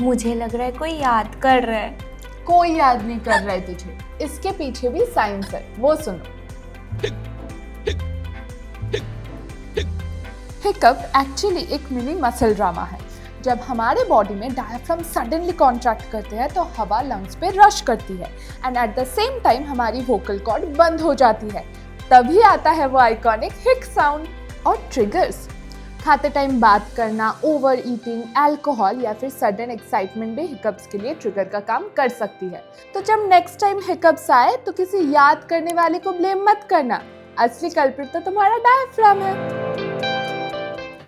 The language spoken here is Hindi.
मुझे लग रहा है कोई याद कर रहा है। कोई याद नहीं कर रहा है तुझे, इसके पीछे भी साइंस है, वो सुनो। हिकअप एक्चुअली एक मिनी मसल ड्रामा है। जब हमारे बॉडी में डायफ्राम सडनली कॉन्ट्रैक्ट करते हैं तो हवा लंग्स पे रश करती है and at the same time हमारी वोकल कॉर्ड बंद हो जाती है। तभी आता है वो आइकॉनिक हिक साउंड। और ट्रिगर्स, खाते टाइम बात करना, ओवर ईटिंग, अल्कोहल या फिर सडन एक्साइटमेंट भी हिकअप्स के लिए ट्रिगर का काम कर सकती है। तो जब नेक्स्ट टाइम हिकअप्स आए तो किसी याद करने वाले को ब्लेम मत करना, असली कल्प्रिट तो तुम्हारा डायफ्राम है।